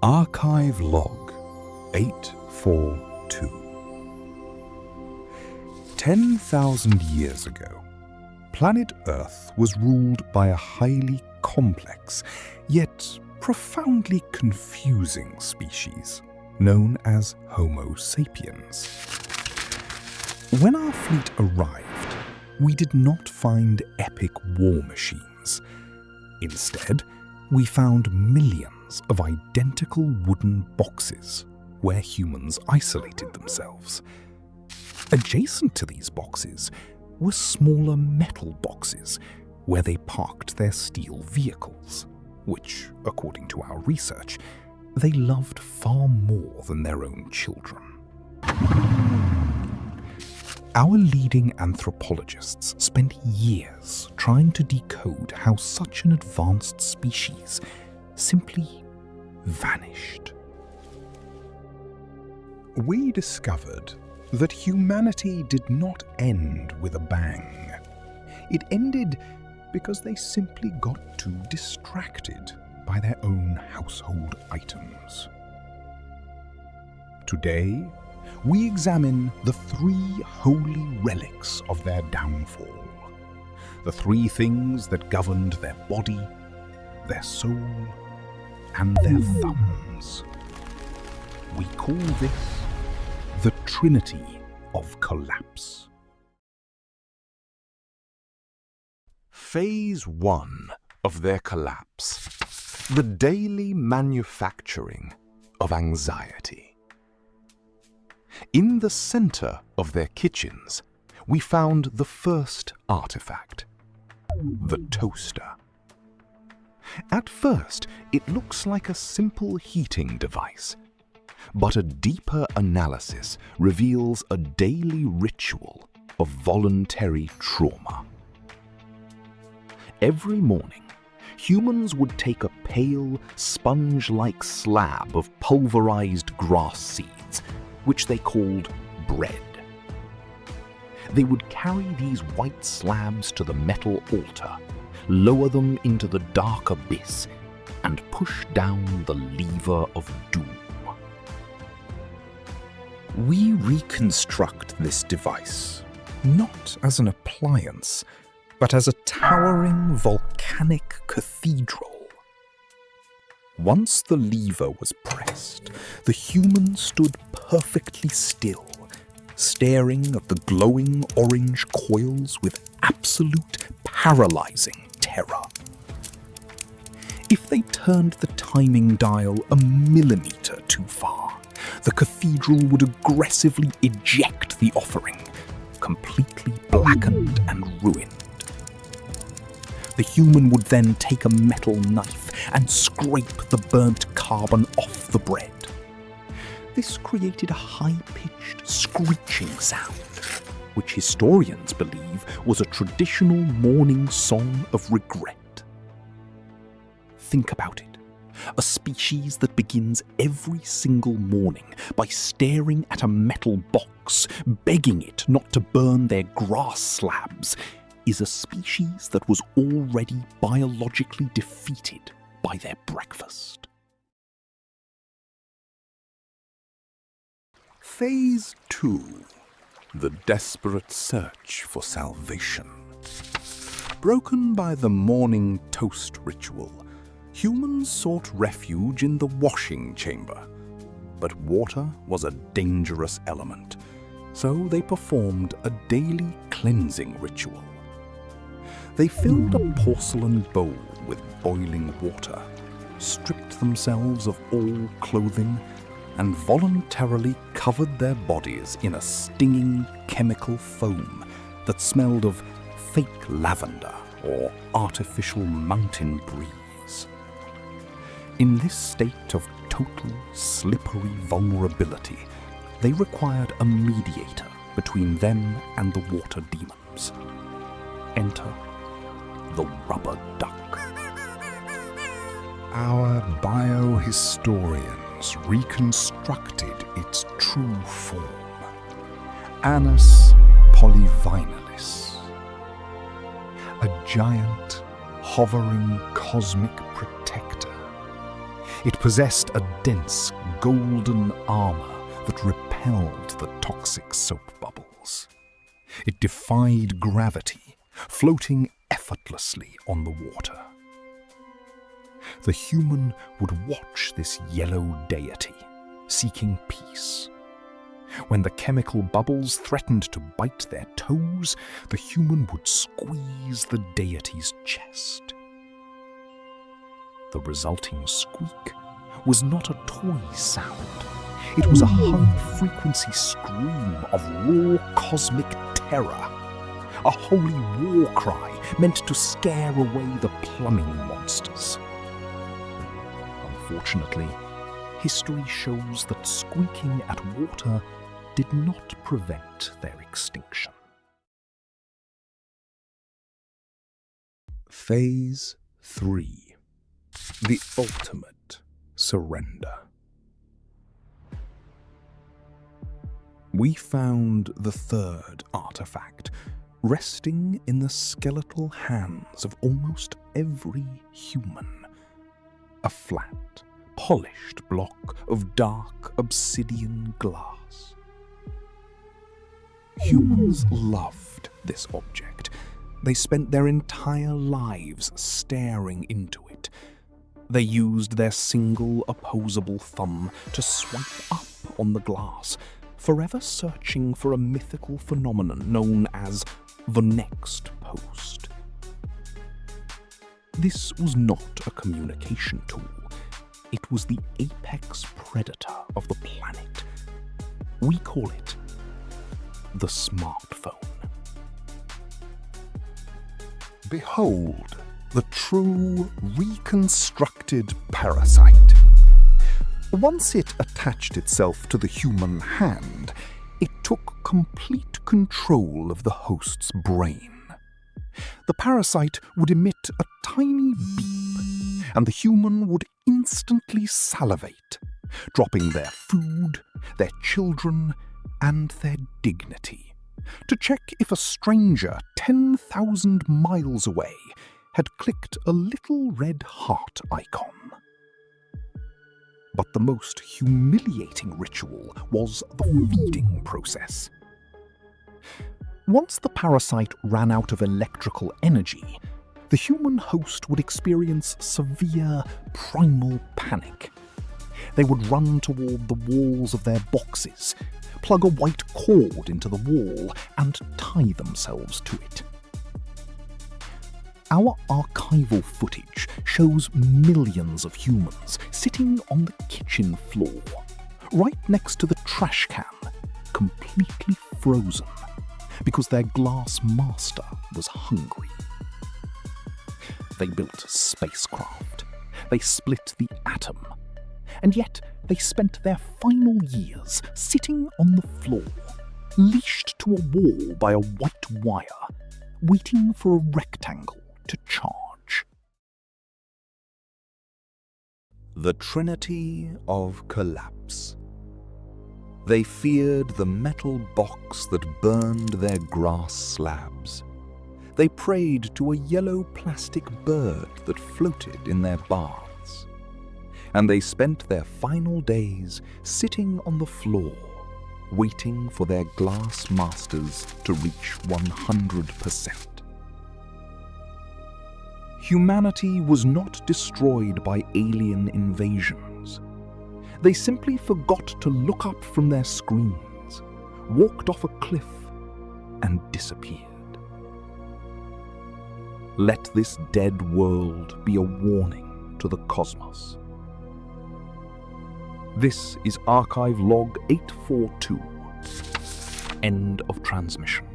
Archive Log 842. 10,000 years ago, planet Earth was ruled by a highly complex, yet profoundly confusing species known as Homo sapiens. When our fleet arrived, we did not find epic war machines. Instead, we found millions of identical wooden boxes where humans isolated themselves. Adjacent to these boxes were smaller metal boxes where they parked their steel vehicles, which, according to our research, they loved far more than their own children. Our leading anthropologists spent years trying to decode how such an advanced species simply vanished. We discovered that humanity did not end with a bang. It ended because they simply got too distracted by their own household items. Today, we examine the three holy relics of their downfall. The three things that governed their body, their soul, and their thumbs. We call this the Trinity of Collapse. Phase 1 of their collapse. The daily manufacturing of anxiety. In the center of their kitchens, we found the first artifact, the toaster. At first, it looks like a simple heating device, but a deeper analysis reveals a daily ritual of voluntary trauma. Every morning, humans would take a pale, sponge-like slab of pulverized grass seeds, which they called bread. They would carry these white slabs to the metal altar, lower them into the dark abyss, and push down the lever of doom. We reconstruct this device, not as an appliance, but as a towering volcanic cathedral. Once the lever was pressed, the human stood perfectly still, staring at the glowing orange coils with absolute paralyzing terror. If they turned the timing dial a millimeter too far, the cathedral would aggressively eject the offering, completely blackened and ruined. The human would then take a metal knife and scrape the burnt carbon off the bread. This created a high-pitched screeching sound, which historians believe was a traditional morning song of regret. Think about it. A species that begins every single morning by staring at a metal box, begging it not to burn their grass slabs, is a species that was already biologically defeated by their breakfast. Phase 2. The desperate search for salvation. Broken by the morning toast ritual, humans sought refuge in the washing chamber. But water was a dangerous element, so they performed a daily cleansing ritual. They filled a porcelain bowl with boiling water, stripped themselves of all clothing, and voluntarily covered their bodies in a stinging chemical foam that smelled of fake lavender or artificial mountain breeze. In this state of total, slippery vulnerability, they required a mediator between them and the water demons. Enter the rubber duck. Our biohistorians reconstructed its true form, Anas polyvinalis, a giant, hovering cosmic protector. It possessed a dense, golden armor that repelled the toxic soap bubbles. It defied gravity, floating effortlessly on the water. The human would watch this yellow deity, seeking peace. When the chemical bubbles threatened to bite their toes, the human would squeeze the deity's chest. The resulting squeak was not a toy sound. It was a high-frequency scream of raw cosmic terror, a holy war cry meant to scare away the plumbing monsters. Unfortunately, history shows that squeaking at water did not prevent their extinction. Phase 3. The ultimate surrender. We found the third artifact, resting in the skeletal hands of almost every human. A flat, polished block of dark obsidian glass. Humans loved this object. They spent their entire lives staring into it. They used their single opposable thumb to swipe up on the glass, forever searching for a mythical phenomenon known as the next post. This was not a communication tool. It was the apex predator of the planet. We call it the smartphone. Behold, the true reconstructed parasite. Once it attached itself to the human hand, it took complete control of the host's brain. The parasite would emit a tiny beep, and the human would instantly salivate, dropping their food, their children, and their dignity, to check if a stranger 10,000 miles away had clicked a little red heart icon. But the most humiliating ritual was the feeding process. Once the parasite ran out of electrical energy, the human host would experience severe primal panic. They would run toward the walls of their boxes, plug a white cord into the wall, and tie themselves to it. Our archival footage shows millions of humans sitting on the kitchen floor, right next to the trash can, completely frozen, because their glass master was hungry. They built a spacecraft. They split the atom. And yet they spent their final years sitting on the floor, leashed to a wall by a white wire, waiting for a rectangle to charge. The Trinity of Collapse. They feared the metal box that burned their grass slabs. They prayed to a yellow plastic bird that floated in their baths. And they spent their final days sitting on the floor, waiting for their glass masters to reach 100%. Humanity was not destroyed by alien invasions. They simply forgot to look up from their screens, walked off a cliff, and disappeared. Let this dead world be a warning to the cosmos. This is Archive Log 842. End of transmission.